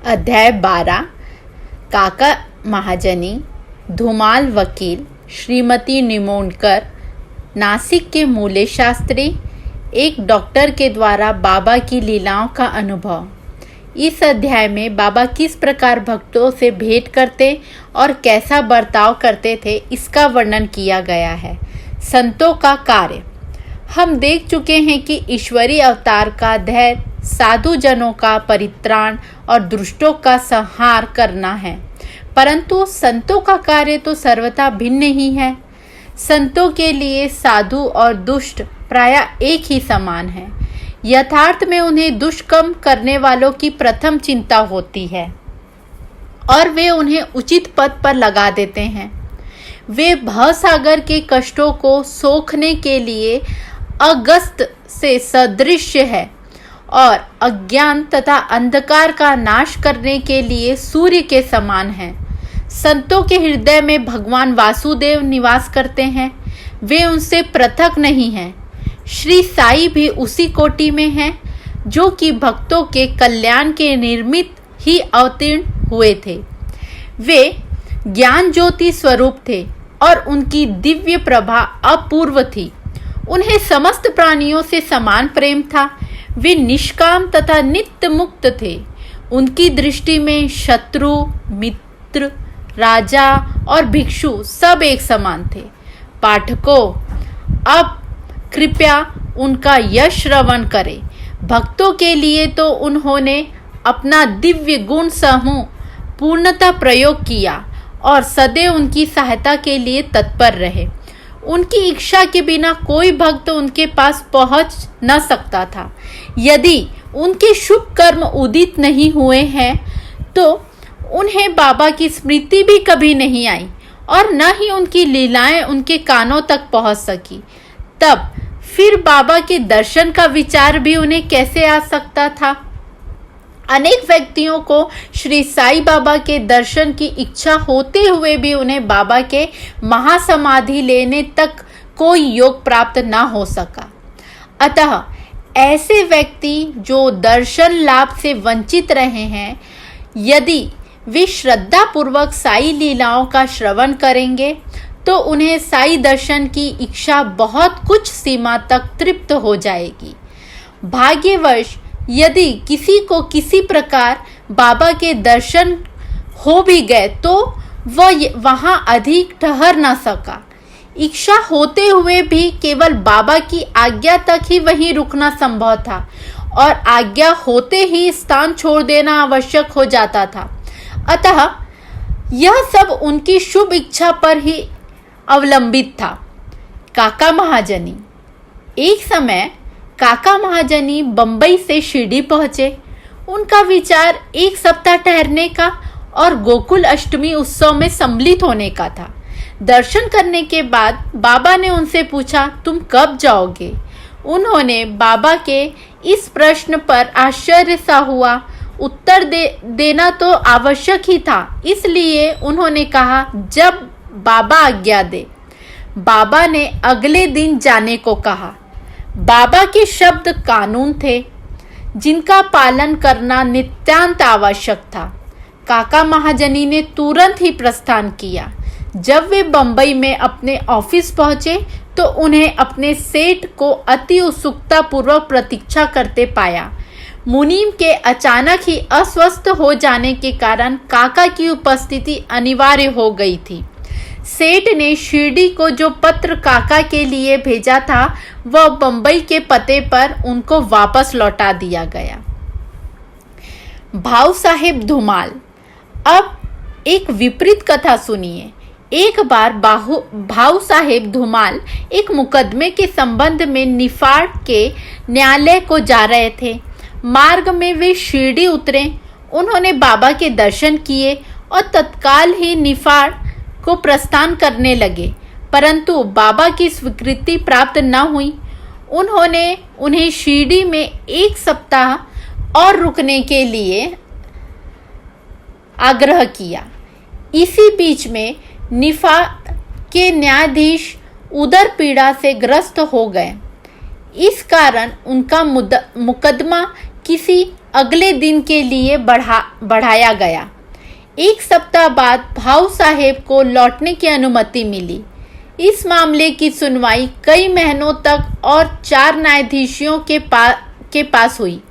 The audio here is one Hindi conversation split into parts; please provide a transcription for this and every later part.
अध्याय 12 काका महाजनी, धुमाल वकील, श्रीमती निमोणकर, नासिक के मूल्य शास्त्री, एक डॉक्टर के द्वारा बाबा की लीलाओं का अनुभव। इस अध्याय में बाबा किस प्रकार भक्तों से भेंट करते और कैसा बर्ताव करते थे, इसका वर्णन किया गया है। संतों का कार्य। हम देख चुके हैं कि ईश्वरीय अवतार का धैर्य साधु जनों का परित्राण और दुष्टों का संहार करना है, परंतु संतों का कार्य तो सर्वथा भिन्न ही है। संतों के लिए साधु और दुष्ट प्रायः एक ही समान है। यथार्थ में उन्हें दुष्कर्म करने वालों की प्रथम चिंता होती है और वे उन्हें उचित पद पर लगा देते हैं। वे भवसागर के कष्टों को सोखने के लिए अगस्त से सदृश है और अज्ञान तथा अंधकार का नाश करने के लिए सूर्य के समान है। संतों के हृदय में भगवान वासुदेव निवास करते हैं, वे उनसे पृथक नहीं हैं। श्री साई भी उसी कोटि में हैं, जो कि भक्तों के कल्याण के निर्मित ही अवतीर्ण हुए थे। वे ज्ञान ज्योति स्वरूप थे और उनकी दिव्य प्रभा अपूर्व थी। उन्हें समस्त प्राणियों से समान प्रेम था। वे निष्काम तथा नित्य मुक्त थे। उनकी दृष्टि में शत्रु, मित्र, राजा और भिक्षु सब एक समान थे। पाठकों, अब कृपया उनका यश श्रवण करें। भक्तों के लिए तो उन्होंने अपना दिव्य गुण समूह पूर्णतः प्रयोग किया और सदैव उनकी सहायता के लिए तत्पर रहे। उनकी इच्छा के बिना कोई भक्त उनके पास पहुंच न सकता था। यदि उनके शुभ कर्म उदित नहीं हुए हैं तो उन्हें बाबा की स्मृति भी कभी नहीं आई और न ही उनकी लीलाएं उनके कानों तक पहुंच सकी। तब फिर बाबा के दर्शन का विचार भी उन्हें कैसे आ सकता था? अनेक व्यक्तियों को श्री साई बाबा के दर्शन की इच्छा होते हुए भी उन्हें बाबा के महासमाधि लेने तक कोई योग प्राप्त न हो सका। अतः ऐसे व्यक्ति जो दर्शन लाभ से वंचित रहे हैं, यदि वे श्रद्धा पूर्वक साई लीलाओं का श्रवण करेंगे तो उन्हें साई दर्शन की इच्छा बहुत कुछ सीमा तक तृप्त हो जाएगी। भाग्यवश यदि किसी को किसी प्रकार बाबा के दर्शन हो भी गए तो वह वहां अधिक ठहर न सका। इच्छा होते हुए भी केवल बाबा की आज्ञा तक ही वहीं रुकना संभव था और आज्ञा होते ही स्थान छोड़ देना आवश्यक हो जाता था। अतः यह सब उनकी शुभ इच्छा पर ही अवलंबित था। काका महाजनी। एक समय काका महाजनी बंबई से शिरडी पहुंचे। उनका विचार एक सप्ताह ठहरने का और गोकुल अष्टमी उत्सव में सम्मिलित होने का था। दर्शन करने के बाद बाबा ने उनसे पूछा, तुम कब जाओगे? उन्होंने बाबा के इस प्रश्न पर आश्चर्य सा हुआ। उत्तर देना तो आवश्यक ही था, इसलिए उन्होंने कहा, जब बाबा आज्ञा दे। बाबा ने अगले दिन जाने को कहा। बाबा के शब्द कानून थे, जिनका पालन करना नित्यांत आवश्यक था। काका महाजनी ने तुरंत ही प्रस्थान किया। जब वे बंबई में अपने ऑफिस पहुंचे तो उन्हें अपने सेठ को अति उत्सुकता पूर्वक प्रतीक्षा करते पाया। मुनीम के अचानक ही अस्वस्थ हो जाने के कारण काका की उपस्थिति अनिवार्य हो गई थी। सेठ ने शिरडी को जो पत्र काका के लिए भेजा था, वह बंबई के पते पर उनको वापस लौटा दिया गया। भाऊ साहेब धुमाल। अब एक विपरीत कथा सुनिए। एक बार भाऊ साहेब धुमाल एक मुकदमे के संबंध में निफाड़ के न्यायालय को जा रहे थे। मार्ग में वे शिरडी उतरे। उन्होंने बाबा के दर्शन किए और तत्काल ही निफाड़ को प्रस्थान करने लगे, परंतु बाबा की स्वीकृति प्राप्त न हुई। उन्होंने उन्हें शिरडी में एक सप्ताह और रुकने के लिए आग्रह किया। इसी बीच में निफाड़ के न्यायाधीश उदर पीड़ा से ग्रस्त हो गए। इस कारण उनका मुकदमा किसी अगले दिन के लिए बढ़ाया गया। 1 सप्ताह बाद भाऊ साहेब को लौटने की अनुमति मिली। इस मामले की सुनवाई कई महीनों तक और 4 न्यायाधीशों के पास हुई।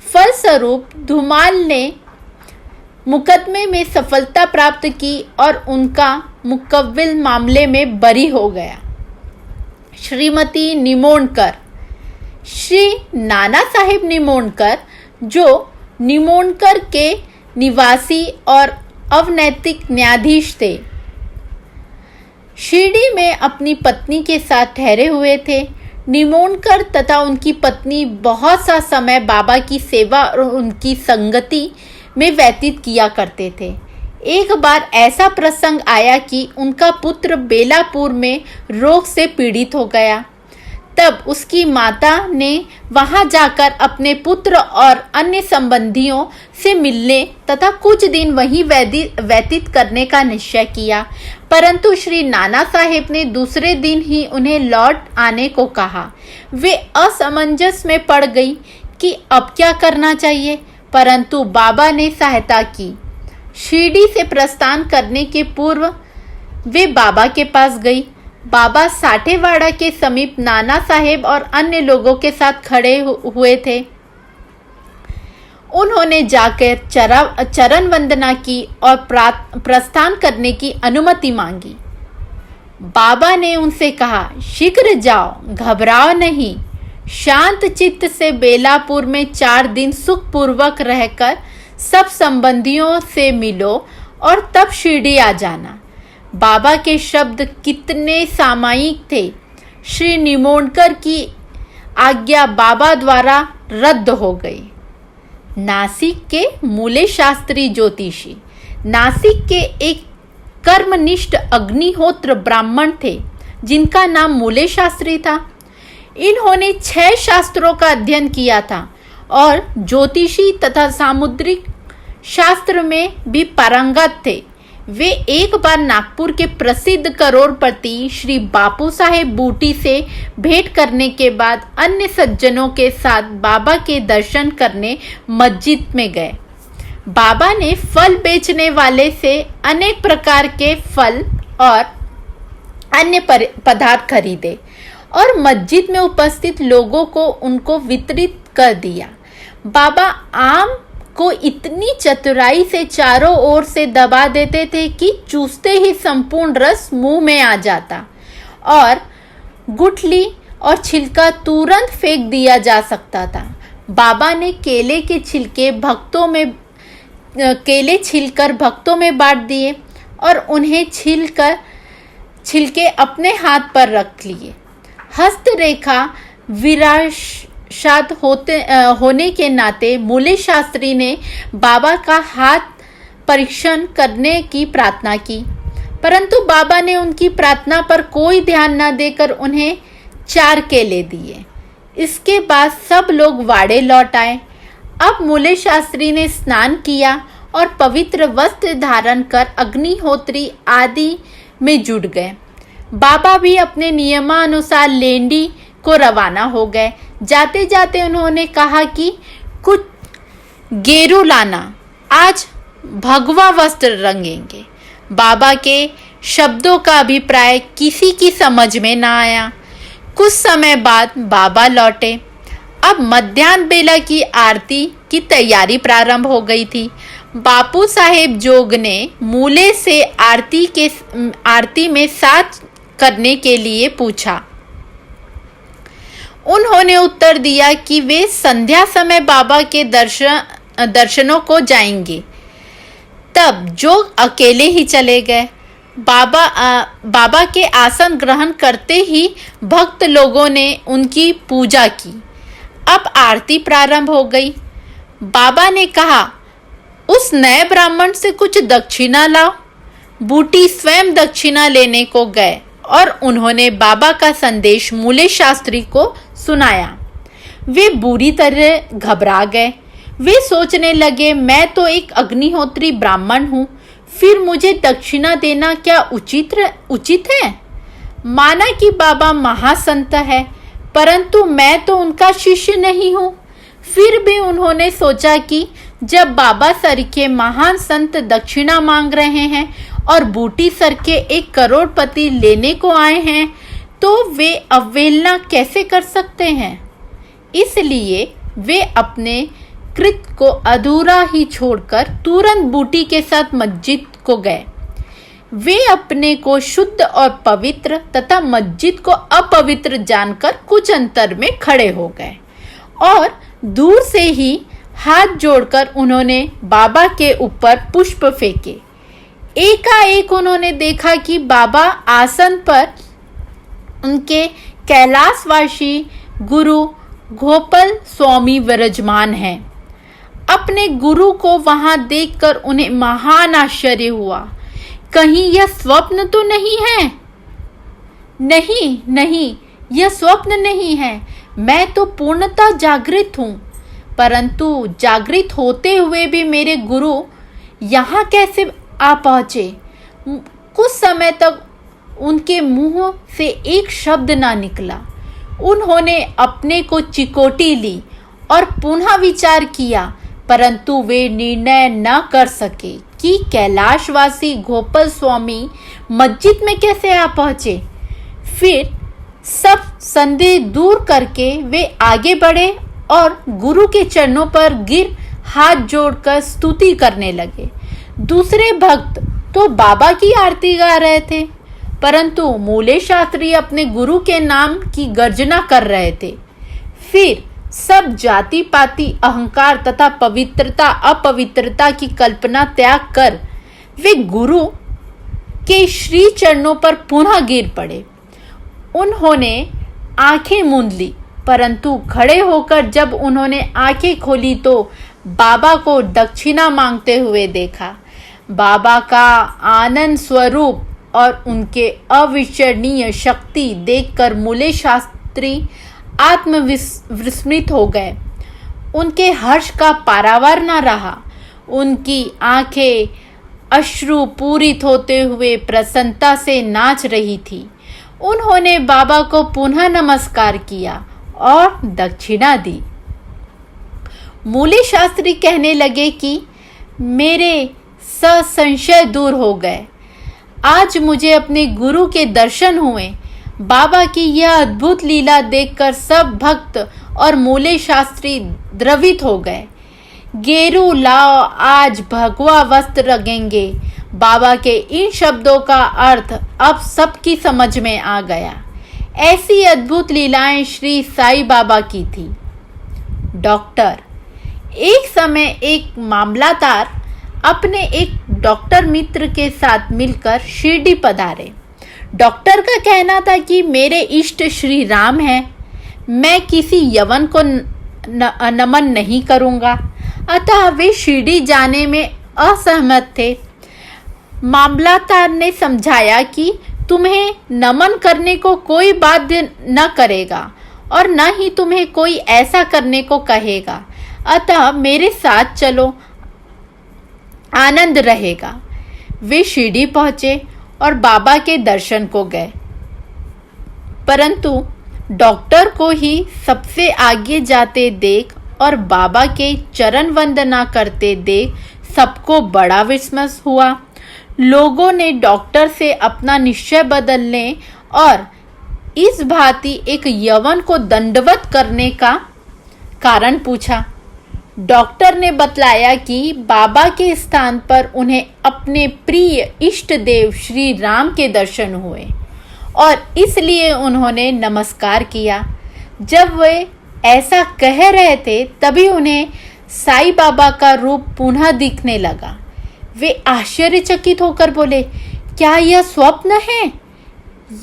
फलस्वरूप धुमाल ने मुकदमे में सफलता प्राप्त की और उनका मुकव्विल मामले में बरी हो गया। श्रीमती निमोणकर। श्री नाना साहेब निमोणकर, जो निमोणकर के निवासी और अवैतनिक न्यायाधीश थे, शिरडी में अपनी पत्नी के साथ ठहरे हुए थे। निमोणकर तथा उनकी पत्नी बहुत सा समय बाबा की सेवा और उनकी संगति में व्यतीत किया करते थे। एक बार ऐसा प्रसंग आया कि उनका पुत्र बेलापुर में रोग से पीड़ित हो गया। तब उसकी माता ने वहां जाकर अपने पुत्र और अन्य संबंधियों से मिलने तथा कुछ दिन वहीं व्यतीत करने का निश्चय किया, परंतु श्री नाना साहेब ने दूसरे दिन ही उन्हें लौट आने को कहा। वे असमंजस में पड़ गई कि अब क्या करना चाहिए, परंतु बाबा ने सहायता की। शिरडी से प्रस्थान करने के पूर्व वे बाबा के पास गई। बाबा साठेवाड़ा के समीप नाना साहेब और अन्य लोगों के साथ खड़े हुए थे। उन्होंने जाकर चरण वंदना की और प्रस्थान करने की अनुमति मांगी। बाबा ने उनसे कहा, शीघ्र जाओ, घबराओ नहीं। शांत चित्त से बेलापुर में 4 दिन सुखपूर्वक रहकर सब संबंधियों से मिलो और तब शिरडी आ जाना। बाबा के शब्द कितने सामयिक थे। श्री निमोणकर की आज्ञा बाबा द्वारा रद्द हो गई। नासिक के मूले शास्त्री ज्योतिषी। नासिक के एक कर्मनिष्ठ अग्निहोत्र ब्राह्मण थे जिनका नाम मूले शास्त्री था। इन्होंने 6 शास्त्रों का अध्ययन किया था और ज्योतिषी तथा सामुद्रिक शास्त्र में भी पारंगत थे। वे एक बार नागपुर के प्रसिद्ध करोड़पति श्री बापू साहेब बूटी से भेंट करने के बाद अन्य सज्जनों के साथ बाबा के दर्शन करने मस्जिद में गए। बाबा ने फल बेचने वाले से अनेक प्रकार के फल और अन्य पदार्थ खरीदे और मस्जिद में उपस्थित लोगों को उनको वितरित कर दिया। बाबा आम को इतनी चतुराई से चारों ओर से दबा देते थे कि चूसते ही संपूर्ण रस मुंह में आ जाता और गुठली और छिलका तुरंत फेंक दिया जा सकता था। बाबा ने केले छिलकर भक्तों में बांट दिए और उन्हें छिलके अपने हाथ पर रख लिए। हस्तरेखा विराशात होने के नाते मूले शास्त्री ने बाबा का हाथ परीक्षण करने की प्रार्थना की, परंतु बाबा ने उनकी प्रार्थना पर कोई ध्यान न देकर उन्हें 4 केले दिए। इसके बाद सब लोग वाड़े लौट आए। अब मूले शास्त्री ने स्नान किया और पवित्र वस्त्र धारण कर अग्निहोत्री आदि में जुट गए। बाबा भी अपने नियमानुसार लेंडी को रवाना हो गए। जाते जाते उन्होंने कहा कि कुछ गेरू लाना, आज भगवा वस्त्र रंगेंगे। बाबा के शब्दों का अभिप्राय किसी की समझ में ना आया। कुछ समय बाद बाबा लौटे। अब मध्याह्न बेला की आरती की तैयारी प्रारंभ हो गई थी। बापू साहेब जोग ने मूले से आरती में साथ करने के लिए पूछा। उन्होंने उत्तर दिया कि वे संध्या समय बाबा के दर्शनों को जाएंगे। तब जोग अकेले ही चले गए। बाबा के आसन ग्रहण करते ही भक्त लोगों ने उनकी पूजा की। अब आरती प्रारंभ हो गई। बाबा ने कहा, उस नए ब्राह्मण से कुछ दक्षिणा लाओ। बूटी स्वयं दक्षिणा लेने को गए और उन्होंने बाबा का संदेश मूले शास्त्री को सुनाया। वे बुरी तरह घबरा गए। वे सोचने लगे, मैं तो एक अग्निहोत्री ब्राह्मण हूँ, फिर मुझे दक्षिणा देना क्या उचित है? माना कि बाबा महासंत है, परंतु मैं तो उनका शिष्य नहीं हूँ। फिर भी उन्होंने सोचा कि जब बाबा सर के महान संत दक्षिणा मांग रहे हैं और बूटी सर के 1 करोड़पति लेने को आए हैं तो वे अवहेलना कैसे कर सकते हैं। इसलिए वे अपने कृत्य को अधूरा ही छोड़कर तुरंत बूटी के साथ मस्जिद को गए। वे अपने को शुद्ध और पवित्र तथा मस्जिद को अपवित्र जानकर कुछ अंतर में खड़े हो गए और दूर से ही हाथ जोड़कर उन्होंने बाबा के ऊपर पुष्प फेंके। एकाएक उन्होंने देखा कि बाबा आसन पर उनके कैलाशवासी गुरु गोपाल स्वामी विराजमान हैं। अपने गुरु को वहां देखकर उन्हें महान आश्चर्य हुआ। कहीं यह स्वप्न तो नहीं है? नहीं नहीं, यह स्वप्न नहीं है। मैं तो पूर्णतः जागृत हूँ। परंतु जागृत होते हुए भी मेरे गुरु यहाँ कैसे आ पहुँचे? कुछ समय तक उनके मुंह से एक शब्द ना निकला। उन्होंने अपने को चिकोटी ली और पुनः विचार किया, परंतु वे निर्णय न कर सके कि कैलाशवासी गोपाल स्वामी मस्जिद में कैसे आ पहुँचे। फिर सब संदेह दूर करके वे आगे बढ़े और गुरु के चरणों पर गिर हाथ जोड़कर स्तुति करने लगे। दूसरे भक्त तो बाबा की आरती गा रहे थे, परंतु मूले शास्त्री अपने गुरु के नाम की गर्जना कर रहे थे। फिर सब जाति पाति अहंकार तथा पवित्रता अपवित्रता की कल्पना त्याग कर वे गुरु के श्री चरणों पर पुनः गिर पड़े। उन्होंने आंखें मूंद ली, परंतु खड़े होकर जब उन्होंने आंखें खोली तो बाबा को दक्षिणा मांगते हुए देखा। बाबा का आनंद स्वरूप और उनके अविचरणीय शक्ति देखकर मूले शास्त्री आत्मविस्मृत हो गए। उनके हर्ष का पारावार न रहा। उनकी आंखें अश्रु पूरित होते हुए प्रसन्नता से नाच रही थी। उन्होंने बाबा को पुनः नमस्कार किया और दक्षिणा दी। मूले शास्त्री कहने लगे कि मेरे संशय दूर हो गए। आज मुझे अपने गुरु के दर्शन हुए। बाबा की यह अद्भुत लीला देखकर सब भक्त और मूले शास्त्री द्रवित हो गए। गेरू लाओ, आज भगवा वस्त्र रंगेंगे। बाबा के इन शब्दों का अर्थ अब सबकी समझ में आ गया। ऐसी अद्भुत लीलाएं श्री साईं बाबा की थी। डॉक्टर एक समय एक मामलादार अपने एक डॉक्टर मित्र के साथ मिलकर शिरडी पधारे। डॉक्टर का कहना था कि मेरे इष्ट श्री राम हैं, मैं किसी यवन को नमन नहीं करूंगा। अतः वे शिरडी जाने में असहमत थे। मामलादार ने समझाया कि तुम्हें नमन करने को कोई बाध्य न करेगा और न ही तुम्हें कोई ऐसा करने को कहेगा। अतः मेरे साथ चलो, आनंद रहेगा। वे शिरडी पहुंचे और बाबा के दर्शन को गए, परंतु डॉक्टर को ही सबसे आगे जाते देख और बाबा के चरण वंदना करते देख सबको बड़ा विस्मय हुआ। लोगों ने डॉक्टर से अपना निश्चय बदलने और इस भांति एक यवन को दंडवत करने का कारण पूछा। डॉक्टर ने बतलाया कि बाबा के स्थान पर उन्हें अपने प्रिय इष्ट देव श्री राम के दर्शन हुए और इसलिए उन्होंने नमस्कार किया। जब वे ऐसा कह रहे थे तभी उन्हें साईं बाबा का रूप पुनः दिखने लगा। वे आश्चर्यचकित होकर बोले, क्या यह स्वप्न है?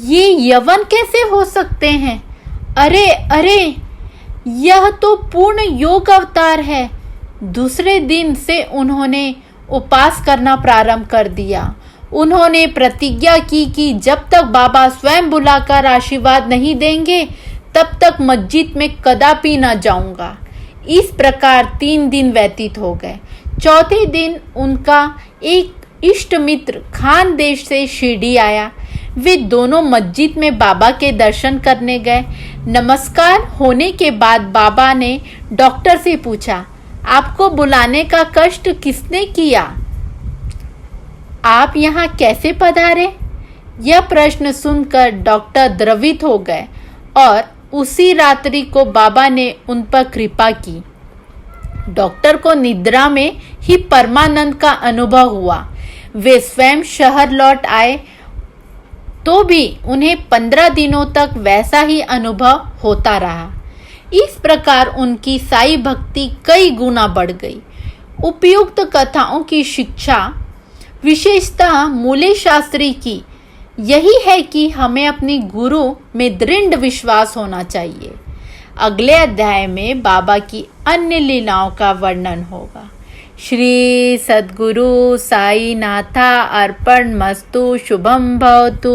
ये यवन कैसे हो सकते हैं? अरे अरे, यह तो पूर्ण योग अवतार है। दूसरे दिन से उन्होंने उपास करना प्रारंभ कर दिया। उन्होंने प्रतिज्ञा की कि जब तक बाबा स्वयं बुलाकर आशीर्वाद नहीं देंगे तब तक मस्जिद में कदापि न जाऊंगा। इस प्रकार 3 दिन व्यतीत हो गए। चौथे दिन उनका एक इष्ट मित्र खान देश से शिरडी आया। वे दोनों मस्जिद में बाबा के दर्शन करने गए। नमस्कार होने के बाद बाबा ने डॉक्टर से पूछा, आपको बुलाने का कष्ट किसने किया? आप यहाँ कैसे पधारे? यह प्रश्न सुनकर डॉक्टर द्रवित हो गए और उसी रात्रि को बाबा ने उन पर कृपा की। डॉक्टर को निद्रा में ही परमानंद का अनुभव हुआ। वे स्वयं शहर लौट आए तो भी उन्हें 15 दिनों तक वैसा ही अनुभव होता रहा। इस प्रकार उनकी साई भक्ति कई गुना बढ़ गई। उपयुक्त कथाओं की शिक्षा विशेषतः मूले शास्त्री की यही है कि हमें अपनी गुरु में दृढ़ विश्वास होना चाहिए। अगले अध्याय में बाबा की अन्य लीलाओं का वर्णन होगा। श्री सद्गुरु साई नाथा अर्पण मस्तु। शुभम भवतु।